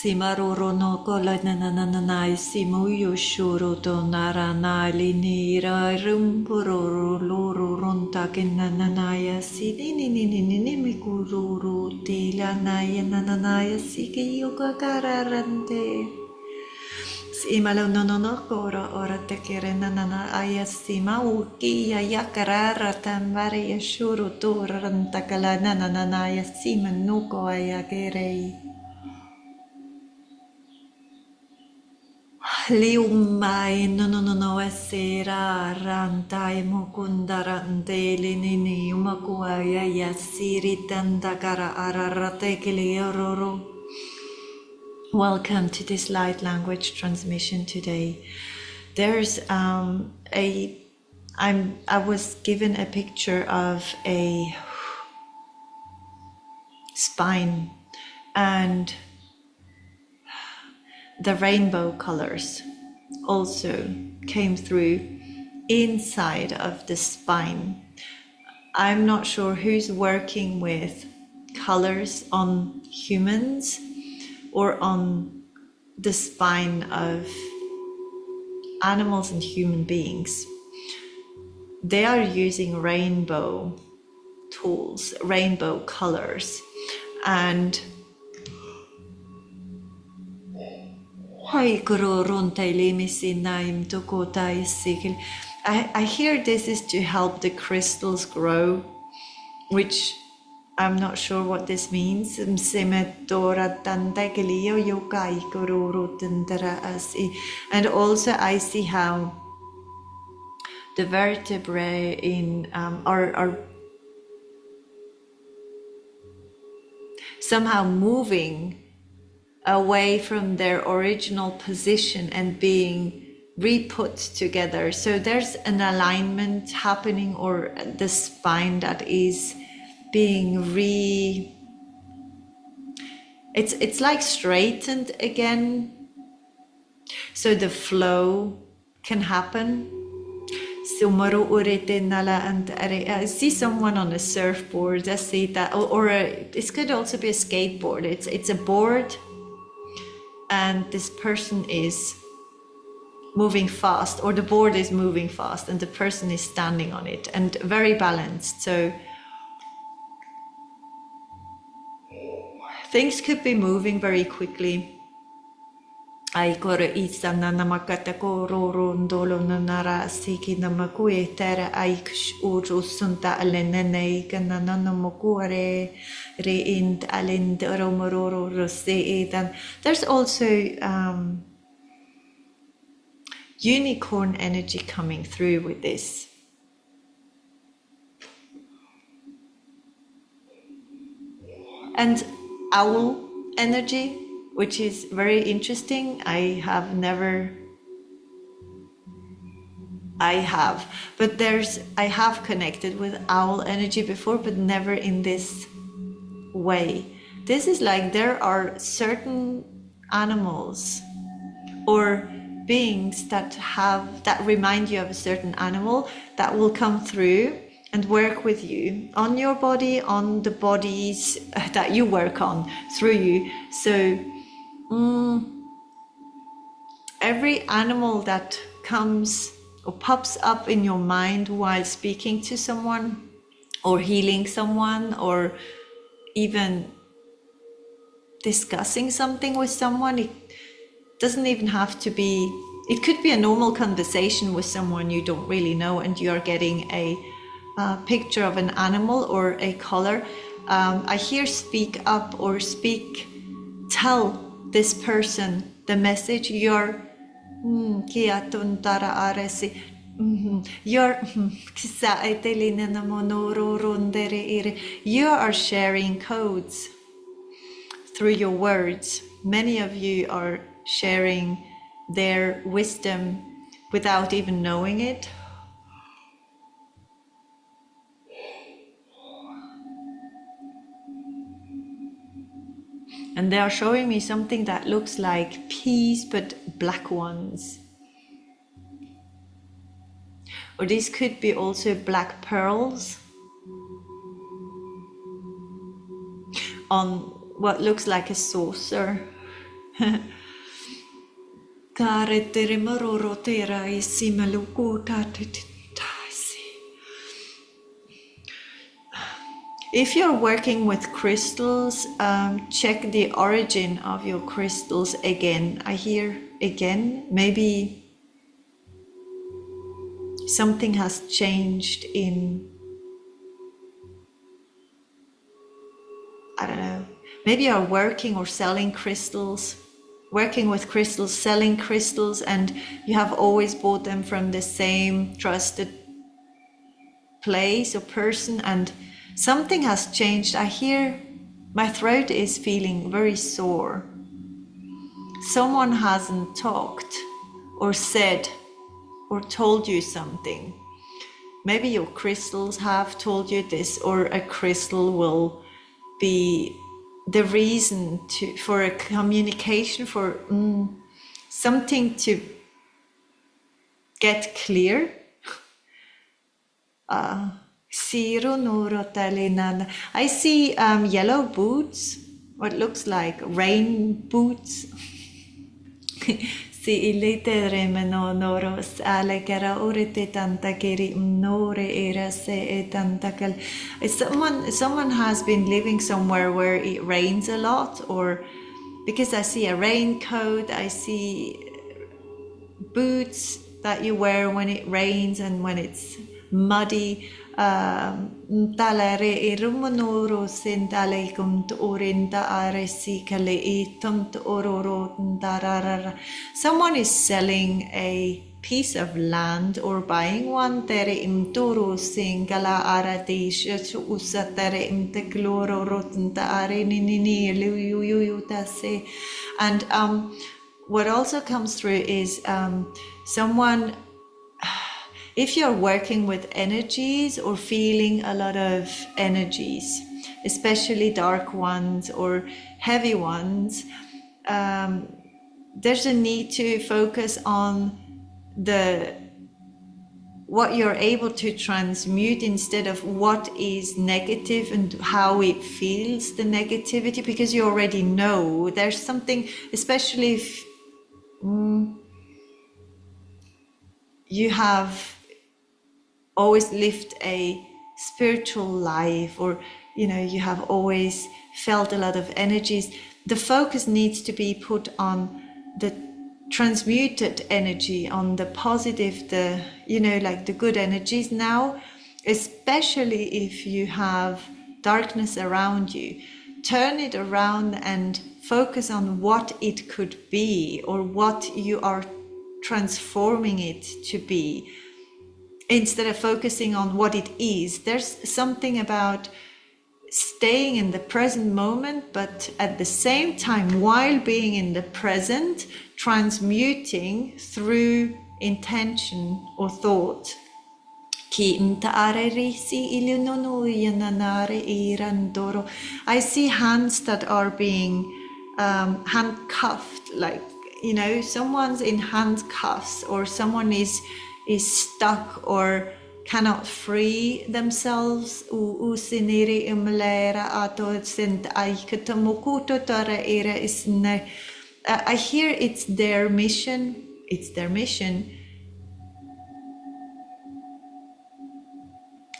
Simaroro no kola nanananai simuyo shuro to naranali nira rumpuro loro ronta kenananaya sidini mikururu tilanaya nananaya siki yoga kararante. Simalo no kora ora te kere nanana aya sima uki ya yakarara tambare ya shuro to ranta kala nananaya sima nuko aya kerei. Liumai no esera rantai mukunda ranteli nini umakuaya yasiri tandakara ararate kiliororo. Welcome to this light language transmission today. There's I was given a picture of a spine and the rainbow colors also came through inside of the spine. I'm not sure who's working with colors on humans or on the spine of animals and human beings. They are using rainbow tools, rainbow colors, and I hear this is to help the crystals grow, which I'm not sure what this means. And also I see how the vertebrae in are somehow moving away from their original position and being re-put together. So there's an alignment happening, or the spine that is being it's like straightened again, so the flow can happen. And I see someone on a surfboard. I see that, or it could also be a skateboard. It's a board, and this person is moving fast, or the board is moving fast, and the person is standing on it, and very balanced. So things could be moving very quickly. Ai kore isana namakata koro rondolo nanara siki namakue tera ai uru sunta alenene kanana namokure re int alend romororo rose edan. There's also unicorn energy coming through with this. And owl energy, which is very interesting. I have, but I have connected with owl energy before, but never in this way. This is like there are certain animals or beings that remind you of a certain animal that will come through and work with you on your body, on the bodies that you work on through you. So every animal that comes or pops up in your mind while speaking to someone or healing someone or even discussing something with someone, it doesn't even have to be, it could be a normal conversation with someone you don't really know, and you're getting a picture of an animal or a color. I hear speak up or tell this person the message. You are sharing codes through your words. Many of you are sharing their wisdom without even knowing it. And they are showing me something that looks like peas, but black ones. Or these could be also black pearls on what looks like a saucer. Karetere maroro tera isimalukuta. If you're working with crystals, check the origin of your crystals again. I hear again, maybe something has changed in, I don't know, maybe you're working or selling crystals, working with crystals, selling crystals, and you have always bought them from the same trusted place or person, and something has changed. I hear my throat is feeling very sore. Someone hasn't talked or said or told you something. Maybe your crystals have told you this, or a crystal will be the reason for a communication, for something to get clear. I see yellow boots, what looks like rain boots. Someone has been living somewhere where it rains a lot, or because I see a raincoat, I see boots that you wear when it rains and when it's muddy. Someone is selling a piece of land or buying one. And what also comes through is someone, if you're working with energies or feeling a lot of energies, especially dark ones or heavy ones, there's a need to focus on what you're able to transmute instead of what is negative and how it feels, the negativity, because you already know there's something, especially if you have always lived a spiritual life, or you have always felt a lot of energies. The focus needs to be put on the transmuted energy, on the positive, like the good energies now, especially if you have darkness around you. Turn it around and focus on what it could be, or what you are transforming it to be, instead of focusing on what it is. There's something about staying in the present moment, but at the same time, while being in the present, transmuting through intention or thought. I see hands that are being handcuffed, like, someone's in handcuffs, or someone is stuck or cannot free themselves. I hear it's their mission. It's their mission.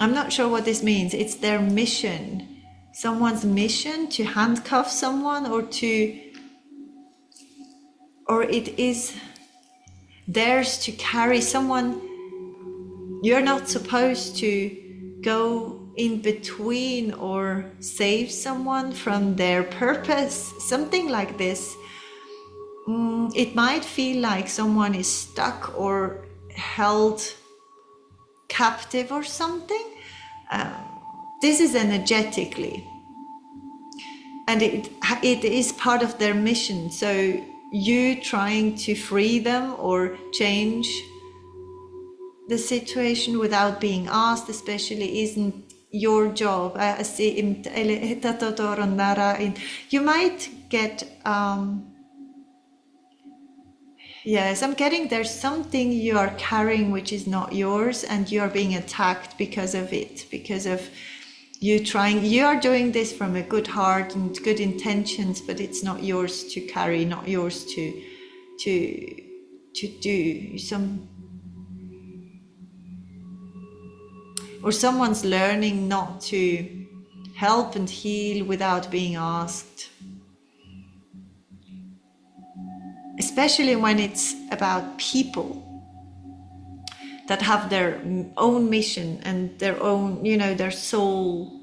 I'm not sure what this means. It's their mission. Someone's mission to handcuff someone, or it is theirs to carry someone. You're not supposed to go in between or save someone from their purpose, something like this. It might feel like someone is stuck or held captive or something. This is energetically, and it is part of their mission. So you trying to free them or change the situation without being asked, especially, isn't your job. You might get yes, I'm getting there's something you are carrying which is not yours, and you are being attacked because of it, because of you are doing this from a good heart and good intentions, but it's not yours to carry, not yours to do. Or someone's learning not to help and heal without being asked. Especially when it's about people that have their own mission and their own, their soul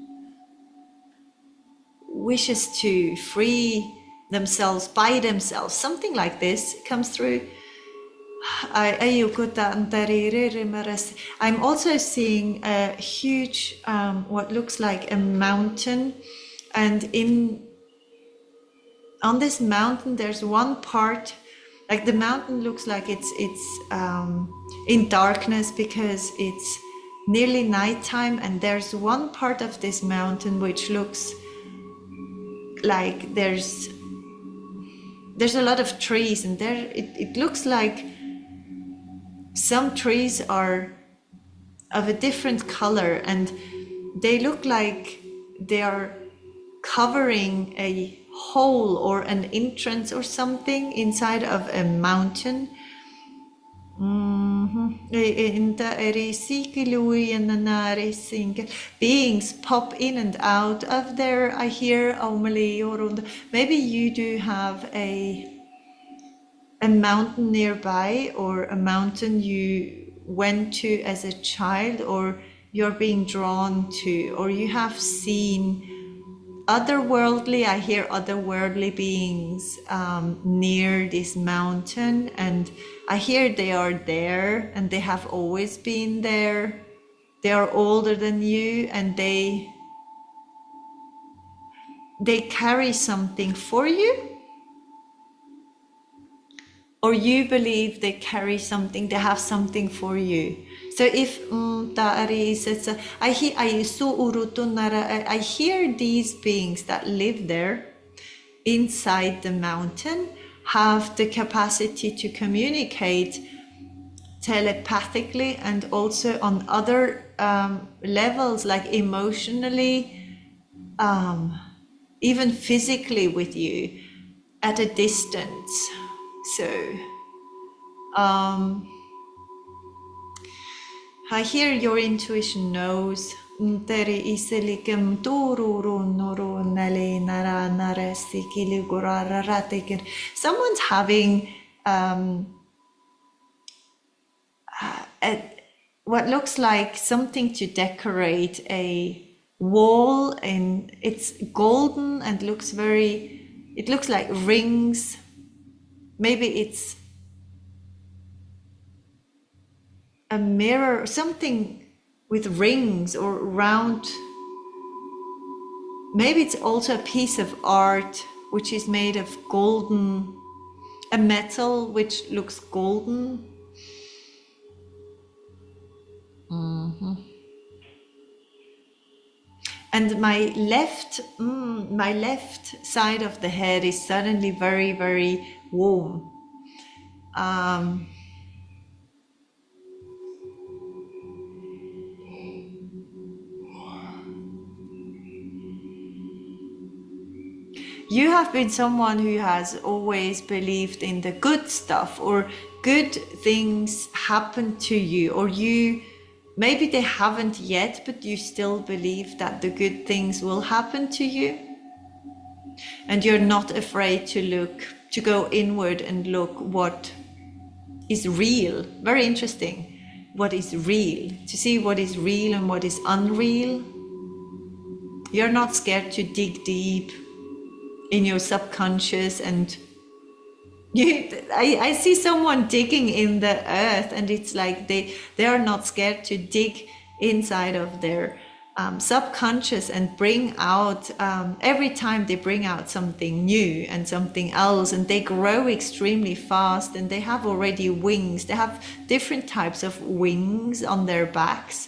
wishes to free themselves by themselves. Something like this comes through. I'm also seeing a huge, what looks like a mountain, and on this mountain there's one part, like the mountain looks like it's in darkness because it's nearly nighttime, and there's one part of this mountain which looks like there's a lot of trees, and it looks like some trees are of a different color, and they look like they are covering a hole or an entrance or something inside of a mountain. Beings pop in and out of there. I hear maybe you do have a mountain nearby, or a mountain you went to as a child, or you're being drawn to, or you have seen otherworldly. I hear otherworldly beings near this mountain, and I hear they are there and they have always been there. They are older than you, and they carry something for you, or you believe they carry something, they have something for you. So if I hear these beings that live there inside the mountain have the capacity to communicate telepathically and also on other levels, like emotionally, even physically with you at a distance. So I hear your intuition knows. Someone's having what looks like something to decorate a wall, and it's golden and it looks like rings. Maybe it's a mirror, something with rings or round. Maybe it's also a piece of art which is made of golden, a metal which looks golden. And my left side of the head is suddenly very, very warm. You have been someone who has always believed in the good stuff, or good things happen to you, or maybe they haven't yet, but you still believe that the good things will happen to you. And you're not afraid to go inward and look what is real. Very interesting. What is real? To see what is real and what is unreal. You're not scared to dig deep in your subconscious, and I see someone digging in the earth, and it's like they are not scared to dig inside of their subconscious and bring out, every time they bring out something new and something else, and they grow extremely fast, and they have already wings. They have different types of wings on their backs.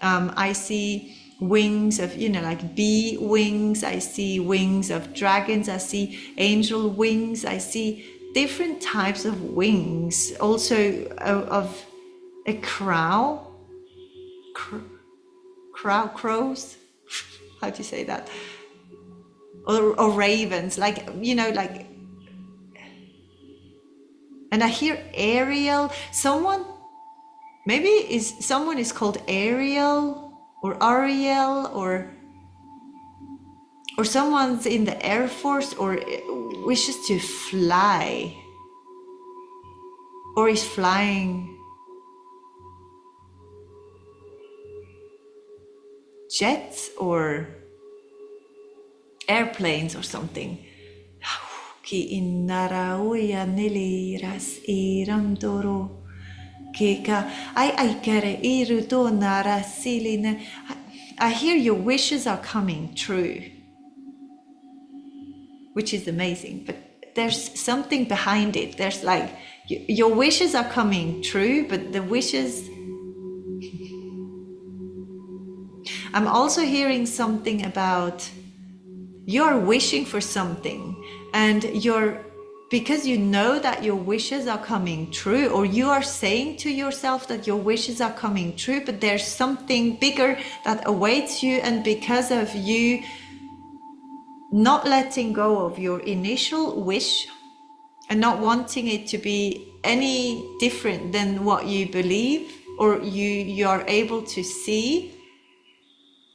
I see wings of, like bee wings. I see wings of dragons. I see angel wings. I see different types of wings. Also of a crows. how do you say that? Or ravens, like, you know, like, and I hear Ariel. Someone is called Ariel or Ariel, or someone's in the Air Force or wishes to fly or is flying jets or airplanes or something. Ki inarauia niliras iram toro. I hear your wishes are coming true, which is amazing, but there's something behind it. There's like, your wishes are coming true, but the wishes, I'm also hearing something about you're wishing for something, and because you know that your wishes are coming true, or you are saying to yourself that your wishes are coming true, but there's something bigger that awaits you, and because of you not letting go of your initial wish and not wanting it to be any different than what you believe or you are able to see,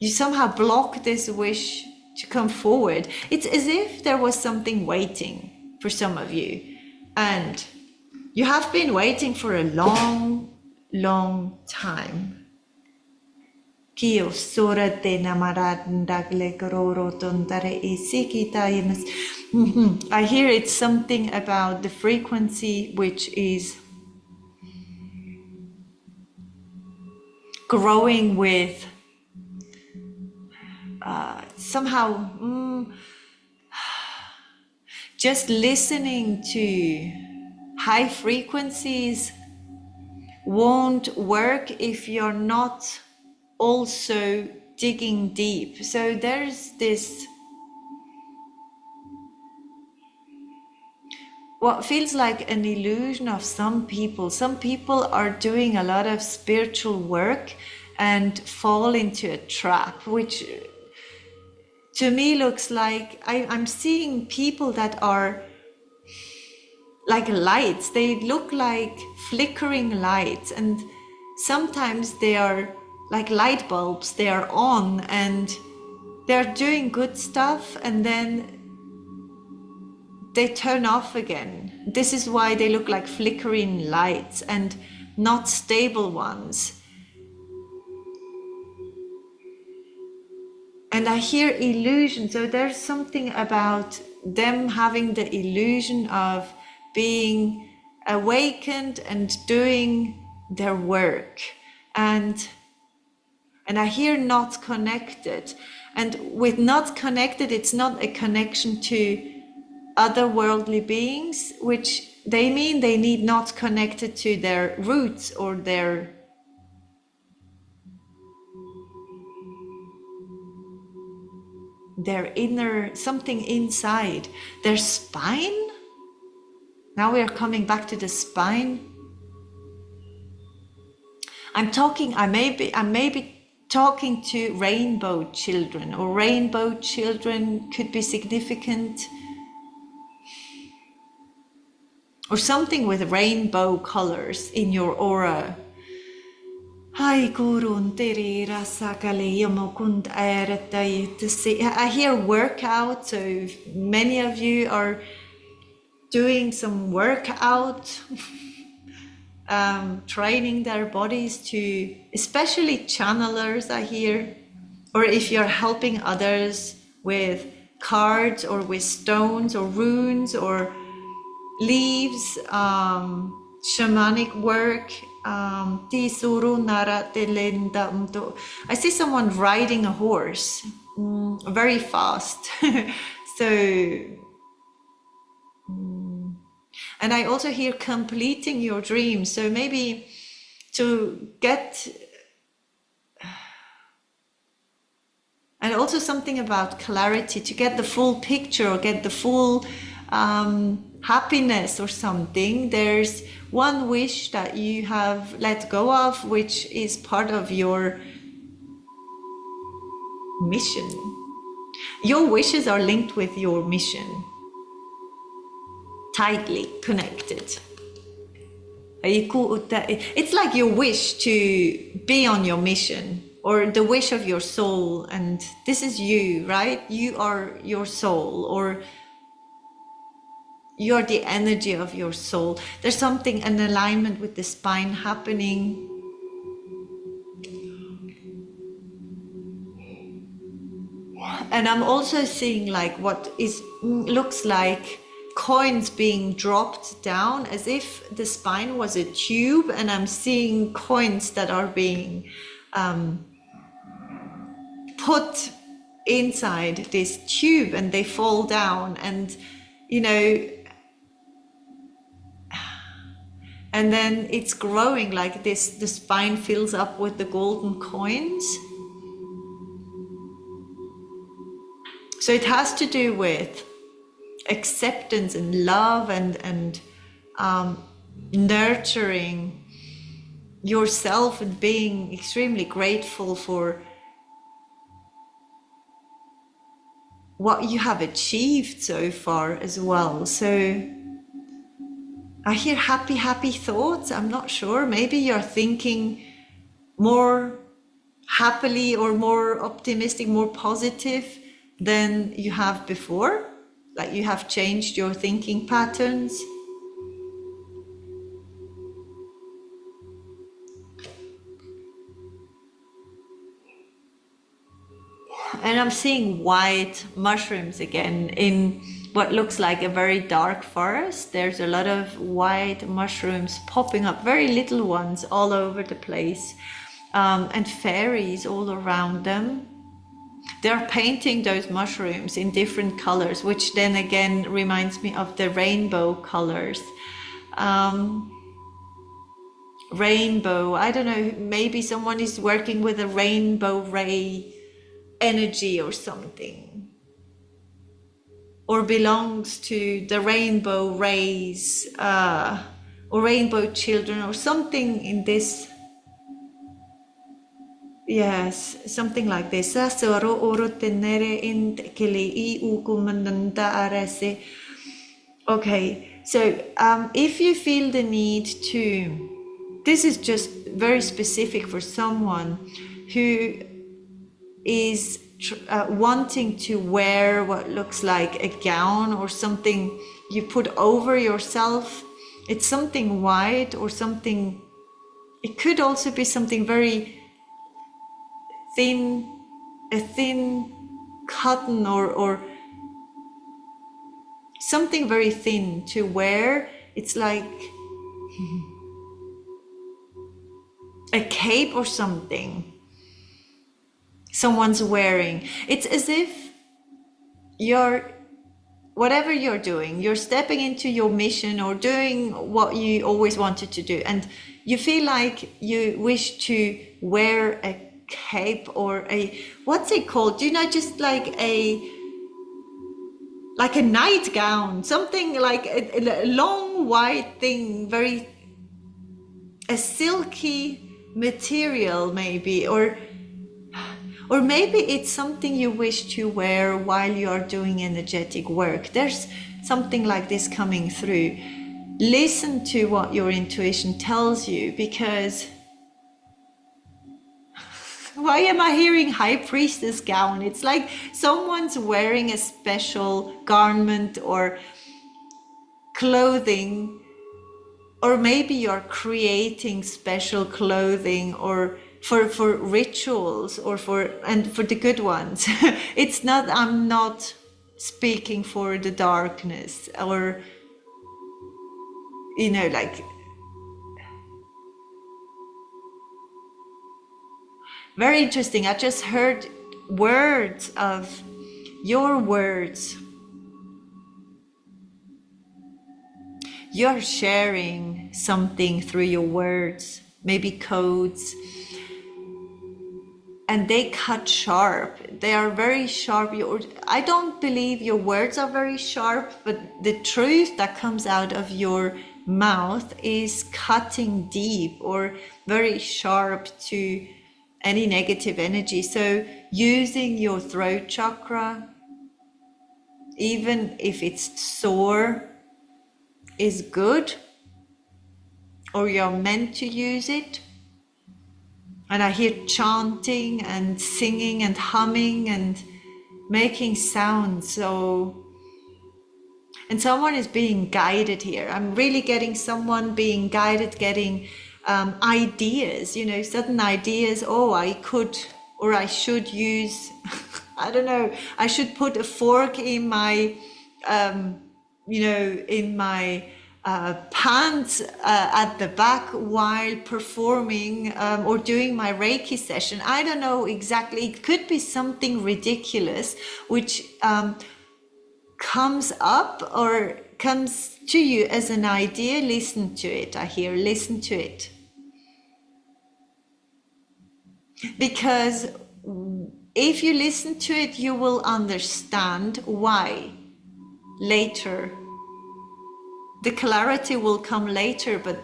you somehow block this wish to come forward. It's as if there was something waiting for some of you, and you have been waiting for a long, long time. I hear it's something about the frequency which is growing with somehow just listening to high frequencies won't work if you're not also digging deep. So there's this, what feels like an illusion of some people. Some people are doing a lot of spiritual work and fall into a trap, which to me looks like I'm seeing people that are like lights. They look like flickering lights, and sometimes they are like light bulbs. They are on and they're doing good stuff, and then they turn off again. This is why they look like flickering lights and not stable ones. And I hear illusion. So there's something about them having the illusion of being awakened and doing their work. And I hear not connected. And with not connected, it's not a connection to otherworldly beings, which they mean they need not connected to their roots or their inner, something inside their spine. Now we are coming back to the spine. I may be talking to rainbow children, or rainbow children could be significant, or something with rainbow colors in your aura. I hear workout, so many of you are doing some workout, training their bodies to, especially channelers I hear, or if you're helping others with cards or with stones or runes or leaves, shamanic work. I see someone riding a horse very fast. So, and I also hear completing your dreams. So maybe to get, and also something about clarity, to get the full picture or get the full happiness or something. There's one wish that you have let go of, which is part of your mission. Your wishes are linked with your mission, tightly connected. It's like your wish to be on your mission, or the wish of your soul, and this is you, right? You are your soul, or you're the energy of your soul. There's something, an alignment with the spine happening. And I'm also seeing like what looks like coins being dropped down, as if the spine was a tube, and I'm seeing coins that are being put inside this tube, and they fall down, and you know, and then it's growing like this. The spine fills up with the golden coins. So it has to do with acceptance and love, and nurturing yourself, and being extremely grateful for what you have achieved so far as well. So I hear happy thoughts. I'm not sure. Maybe you're thinking more happily, or more optimistic, more positive than you have before. Like you have changed your thinking patterns. And I'm seeing white mushrooms again in what looks like a very dark forest. There's a lot of white mushrooms popping up, very little ones all over the place, and fairies all around them. They're painting those mushrooms in different colors, which then again reminds me of the rainbow colors. Rainbow, I don't know, maybe someone is working with a rainbow ray energy or something, or belongs to the rainbow rays, or rainbow children, or something in this. Yes, something like this. Okay, so if you feel the need to, this is just very specific for someone who is wanting to wear what looks like a gown, or something you put over yourself. It's something white, or something, it could also be something very thin, a thin cotton, or something very thin to wear. It's like a cape or something someone's wearing. It's as if whatever you're doing, you're stepping into your mission, or doing what you always wanted to do, and you feel like you wish to wear a cape, or a, what's it called, do you know, just like a nightgown, something like a long white thing, very, a silky material maybe, or maybe it's something you wish to wear while you are doing energetic work. There's something like this coming through. Listen to what your intuition tells you, because why am I hearing High Priestess gown? It's like someone's wearing a special garment or clothing, or maybe you're creating special clothing, or for rituals, or for the good ones. It's not, I'm not speaking for the darkness, or, you know, like, very interesting. I just heard words of your words. You're sharing something through your words, maybe codes, and they cut sharp. They are very sharp. I don't believe your words are very sharp, but the truth that comes out of your mouth is cutting deep, or very sharp to any negative energy. So using your throat chakra, even if it's sore, is good, or you're meant to use it. And I hear chanting and singing and humming and making sounds. So, and someone is being guided here. I'm really getting someone being guided, getting ideas, you know, sudden ideas. Oh, I could, or I should use, I don't know, I should put a fork in my, you know, in my pants at the back while performing or doing my Reiki session. I don't know exactly. It could be something ridiculous which comes up or comes to you as an idea. Listen to it. I hear, listen to it. Because if you listen to it, you will understand why later. The clarity will come later, but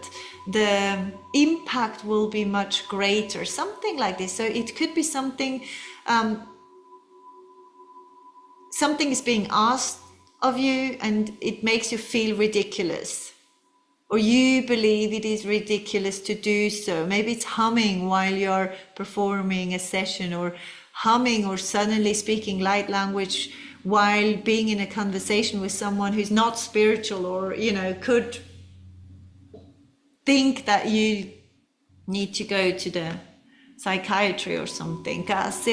the impact will be much greater, something like this. So it could be something, something is being asked of you and it makes you feel ridiculous, or you believe it is ridiculous to do so. Maybe it's humming while you're performing a session, or humming or suddenly speaking light language while being in a conversation with someone who's not spiritual, or, you know, could think that you need to go to the psychiatry or something. There's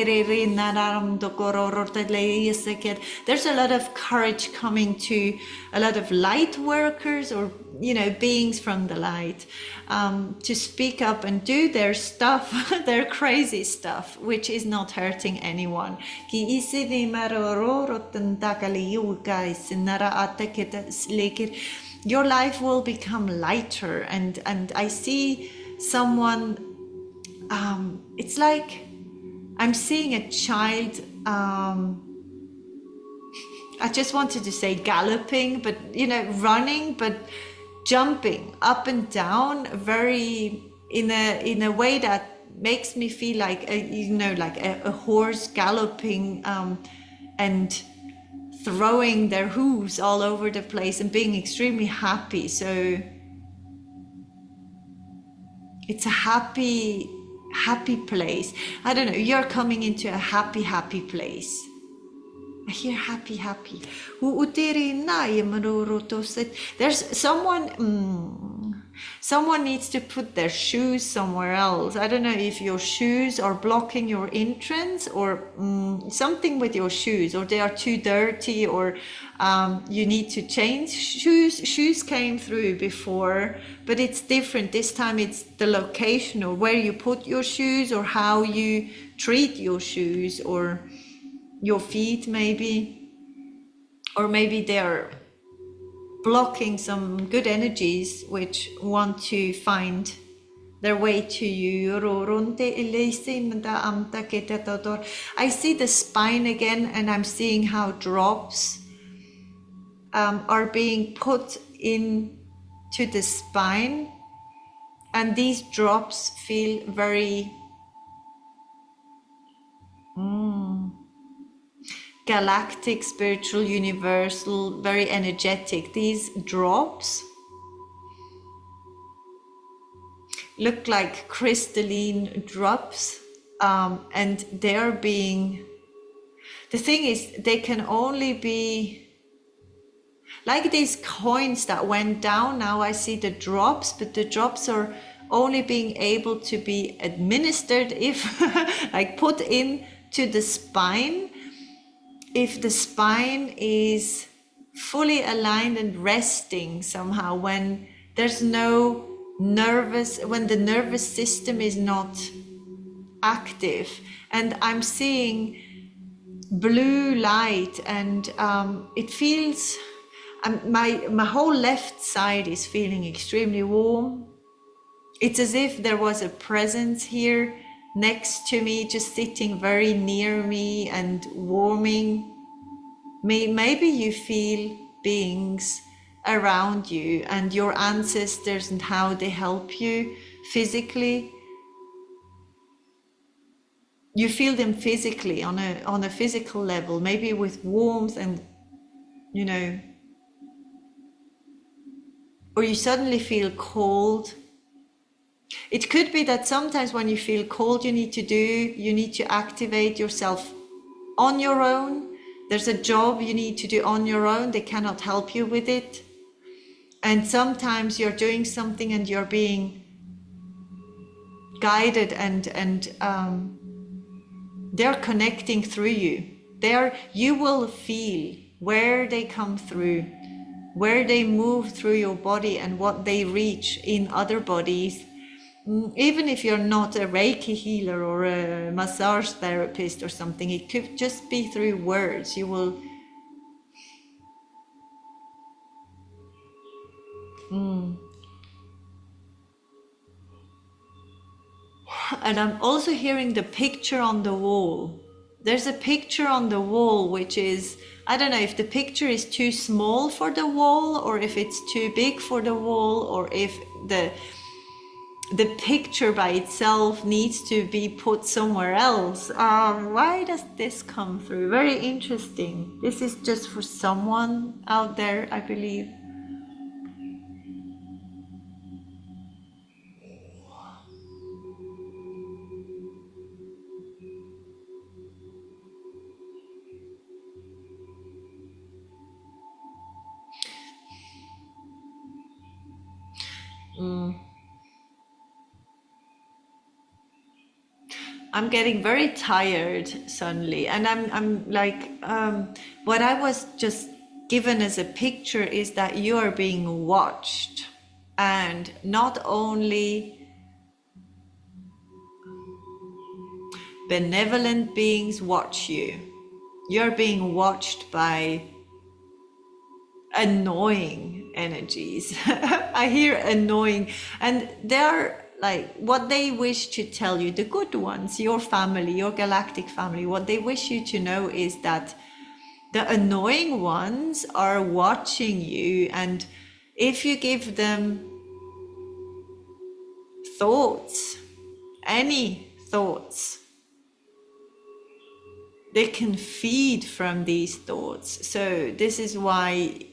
a lot of courage coming to a lot of light workers, or, you know, beings from the light, to speak up and do their stuff, their crazy stuff, which is not hurting anyone. Your life will become lighter, and I see someone, it's like I'm seeing a child, I just wanted to say galloping, but, you know, running, but jumping up and down, very in a way that makes me feel like a horse galloping, and throwing their hooves all over the place and being extremely happy. So it's a happy place. I don't know, you're coming into a happy place. I hear happy. There's someone needs to put their shoes somewhere else. I don't know if your shoes are blocking your entrance, or something with your shoes, or they are too dirty, or you need to change shoes. Shoes came through before, but it's different. This time it's the location, or where you put your shoes, or how you treat your shoes, or your feet maybe, or maybe they're blocking some good energies which want to find their way to you. I see the spine again, and I'm seeing how drops are being put in to the spine, and these drops feel very galactic, spiritual, universal, very energetic. These drops look like crystalline drops, and they're being, the thing is, they can only be like these coins that went down. Now I see the drops, but the drops are only being able to be administered if like put in to the spine, if the spine is fully aligned and resting somehow, when there's no when the nervous system is not active. And I'm seeing blue light, and it feels, my whole left side is feeling extremely warm. It's as if there was a presence here next to me, just sitting very near me and warming me. Maybe you feel beings around you and your ancestors and how they help you physically. You feel them physically on a physical level, maybe with warmth and, you know, or you suddenly feel cold. It could be that sometimes when you feel cold, you need to activate yourself on your own. There's a job you need to do on your own. They cannot help you with it. And sometimes you're doing something and you're being guided, and they're connecting through you. You will feel where they come through, where they move through your body and what they reach in other bodies. Even if you're not a Reiki healer or a massage therapist or something, it could just be through words. You will. And I'm also hearing the picture on the wall. There's a picture on the wall, which is, I don't know if the picture is too small for the wall, or if it's too big for the wall, or if the picture by itself needs to be put somewhere else. Why does this come through? Very interesting. This is just for someone out there, I believe. I'm getting very tired suddenly, and I'm like, what I was just given as a picture is that you are being watched, and not only benevolent beings watch you, you're being watched by annoying energies. I hear annoying, and they're like, what they wish to tell you, the good ones, your family, your galactic family, what they wish you to know is that the annoying ones are watching you, and if you give them thoughts, any thoughts, they can feed from these thoughts. So this is why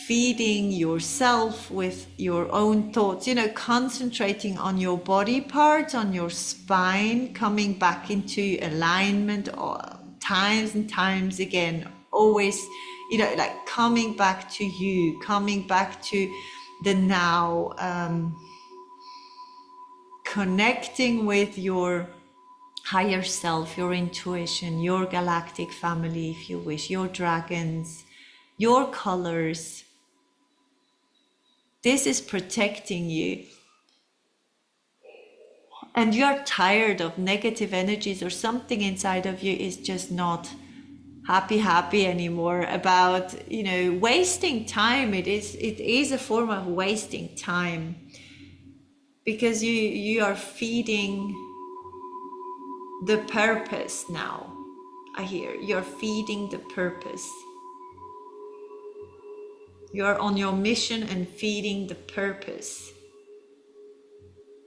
feeding yourself with your own thoughts, you know, concentrating on your body parts, on your spine, coming back into alignment, or times and times again, always, you know, like coming back to you, coming back to the now, connecting with your higher self, your intuition, your galactic family, if you wish, your dragons, your colors. This is protecting you. And you're tired of negative energies, or something inside of you is just not happy anymore about, you know, wasting time. It is a form of wasting time, because you are feeding the purpose now. I hear you're feeding the purpose. You're on your mission and feeding the purpose.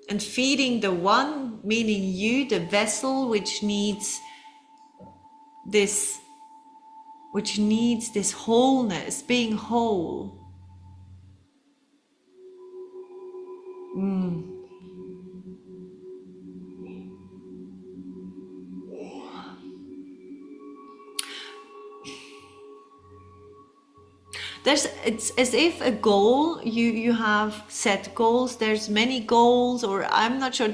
And feeding the one, meaning you, the vessel, which needs this wholeness, being whole. It's as if a goal, you have set goals. There's many goals, or I'm not sure.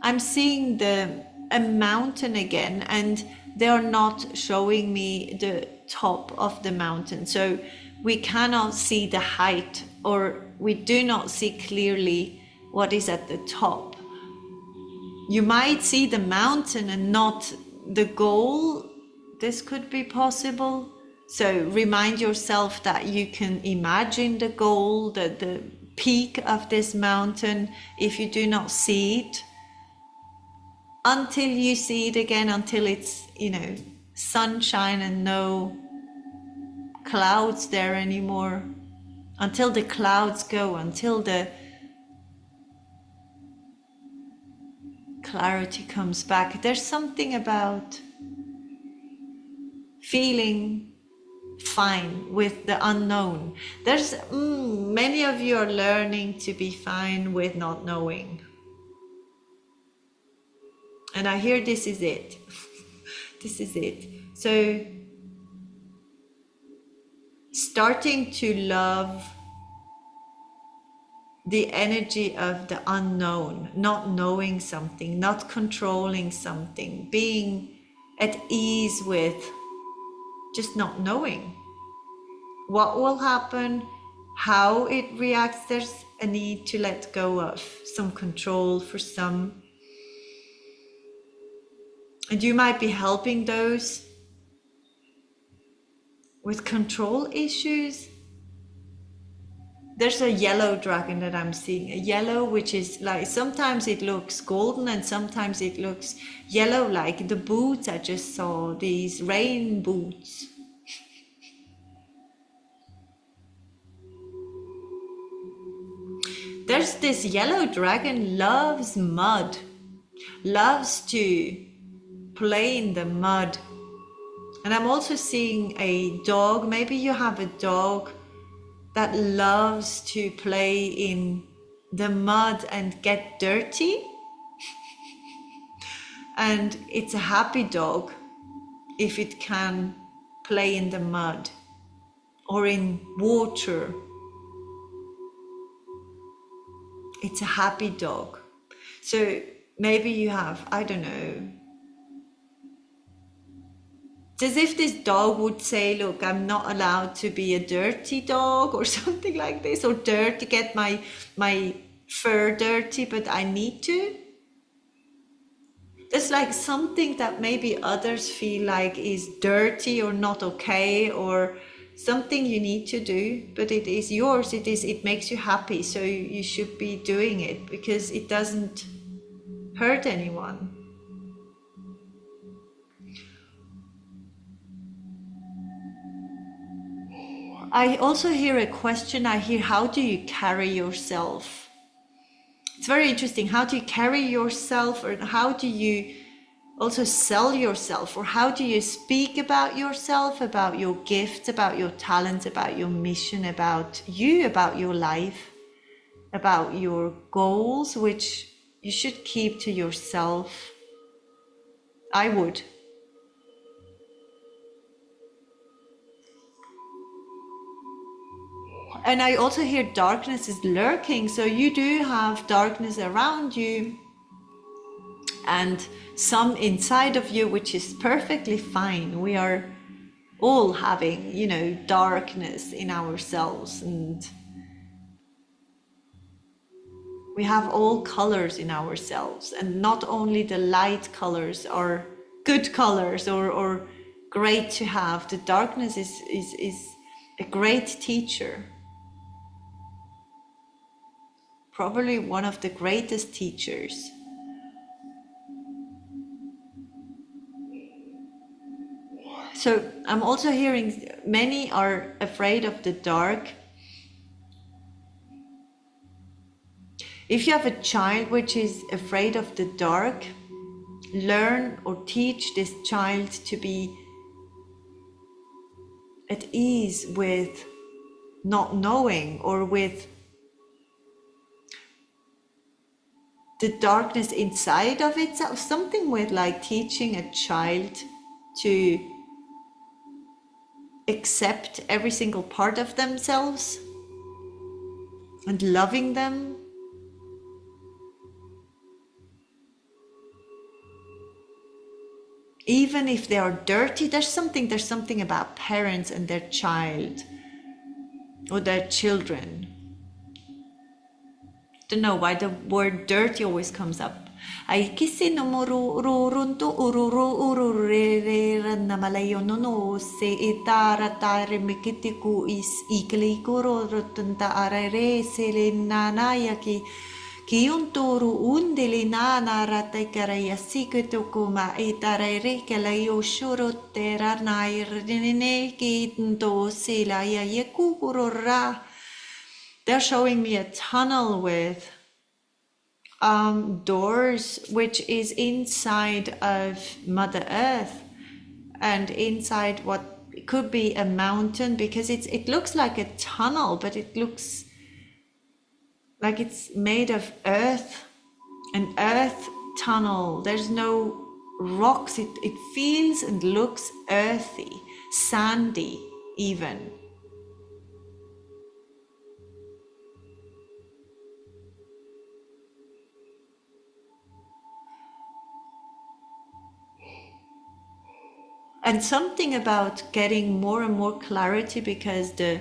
I'm seeing a mountain again, and they are not showing me the top of the mountain, so we cannot see the height, or we do not see clearly what is at the top. You might see the mountain and not the goal. This could be possible. So remind yourself that you can imagine the goal, the peak of this mountain, if you do not see it, until you see it again, until it's, you know, sunshine and no clouds there anymore, until the clouds go, until the clarity comes back. There's something about feeling fine with the unknown. There's many of you are learning to be fine with not knowing. And I hear this is it. This is it. So starting to love the energy of the unknown, not knowing something, not controlling something, being at ease with just not knowing what will happen, how it reacts. There's a need to let go of some control for some. And you might be helping those with control issues. There's a yellow dragon that I'm seeing, a yellow which is like, sometimes it looks golden and sometimes it looks yellow, like the boots I just saw, these rain boots. There's this yellow dragon loves mud, loves to play in the mud. And I'm also seeing a dog, maybe you have a dog that loves to play in the mud and get dirty. And it's a happy dog if it can play in the mud or in water. It's a happy dog. So maybe you have, I don't know, it's as if this dog would say, look, I'm not allowed to be a dirty dog or something like this, or dirty, get my fur dirty, but I need to. There's like something that maybe others feel like is dirty or not okay, or something you need to do, but it is yours, it makes you happy, so you should be doing it because it doesn't hurt anyone. I also hear a question. I hear, how do you carry yourself? It's very interesting. How do you carry yourself, or how do you also sell yourself, or how do you speak about yourself, about your gifts, about your talents, about your mission, about you, about your life, about your goals, which you should keep to yourself? I would. And I also hear darkness is lurking, so you do have darkness around you and some inside of you, which is perfectly fine. We are all having, darkness in ourselves, and we have all colors in ourselves, and not only the light colors are good colors or great to have. The darkness is a great teacher. Probably one of the greatest teachers. So I'm also hearing many are afraid of the dark. If you have a child which is afraid of the dark, learn or teach this child to be at ease with not knowing, or with the darkness inside of itself. Something with like teaching a child to accept every single part of themselves and loving them. Even if they are dirty, there's something about parents and their child or their children. Don't know why the word dirty always comes up. Ai kisi no moru runtu ururu urure na malayo no se itara tare mikitiku is ikli kuro rotunda arare se nana yaki kiunturu undili nana ratai karaya sikutu kuma itare rekala yo shuro teranair nene kinto sila ya yekurura. They're showing me a tunnel with doors, which is inside of Mother Earth and inside what could be a mountain, because it looks like a tunnel, but it looks like it's made of earth, an earth tunnel. There's no rocks. It feels and looks earthy, sandy even. And something about getting more and more clarity, because the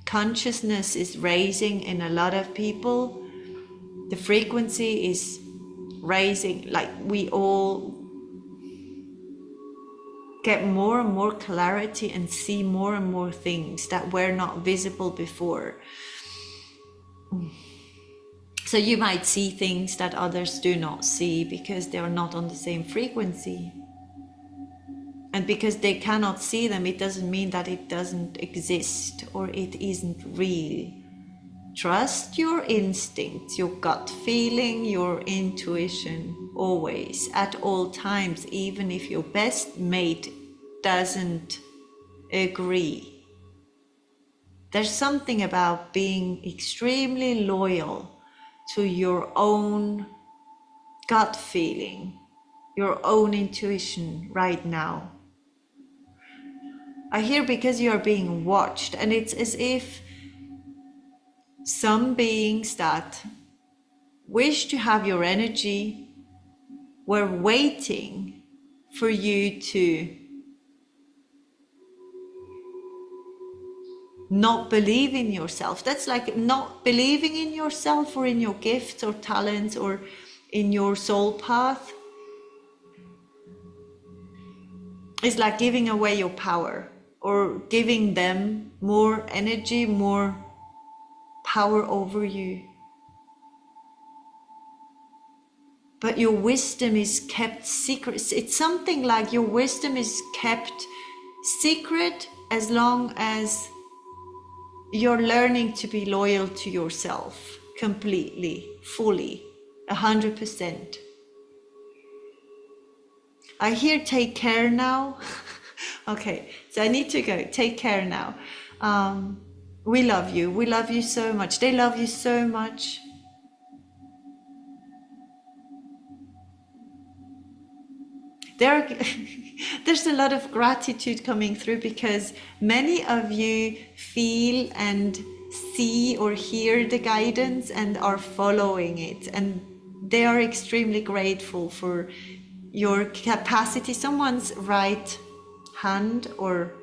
consciousness is raising in a lot of people. The frequency is raising, like we all get more and more clarity and see more and more things that were not visible before. So you might see things that others do not see because they are not on the same frequency. And because they cannot see them, it doesn't mean that it doesn't exist or it isn't real. Trust your instincts, your gut feeling, your intuition, always, at all times, even if your best mate doesn't agree. There's something about being extremely loyal to your own gut feeling, your own intuition right now. I hear because you are being watched, and it's as if some beings that wish to have your energy were waiting for you to not believe in yourself. That's like not believing in yourself or in your gifts or talents or in your soul path. It's like giving away your power or giving them more energy, more power over you. But your wisdom is kept secret. It's something like your wisdom is kept secret as long as you're learning to be loyal to yourself completely, fully, 100%. I hear take care now. Okay, so I need to go. Take care now. We love you. We love you so much. They love you so much. There's a lot of gratitude coming through because many of you feel and see or hear the guidance and are following it, and they are extremely grateful for your capacity. Someone's right hand or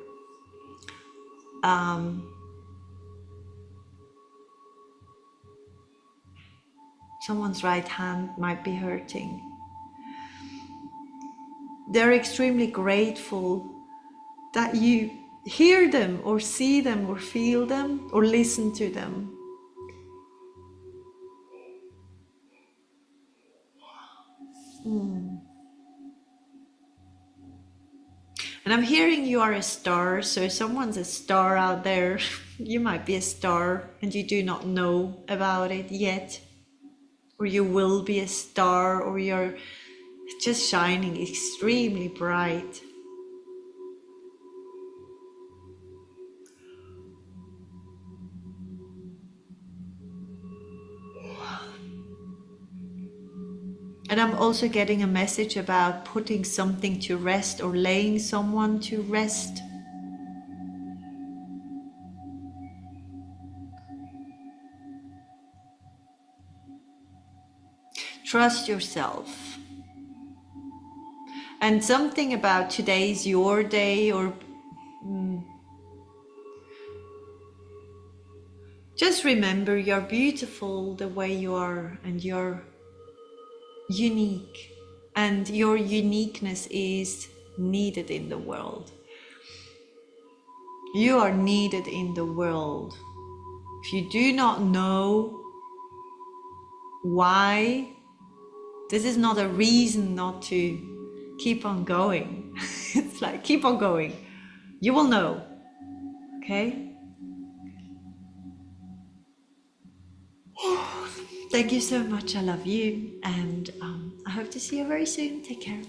someone's right hand might be hurting. They're extremely grateful that you hear them or see them or feel them or listen to them. And I'm hearing you are a star, so if someone's a star out there, you might be a star and you do not know about it yet. Or you will be a star, or you're just shining extremely bright. And I'm also getting a message about putting something to rest or laying someone to rest. Trust yourself. And something about today's your day, or just remember you're beautiful the way you are, and you're unique, and your uniqueness is needed in the world. You are needed in the world. If you do not know why, this is not a reason not to keep on going. It's like, keep on going. You will know, okay? Thank you so much. I love you. And I hope to see you very soon. Take care.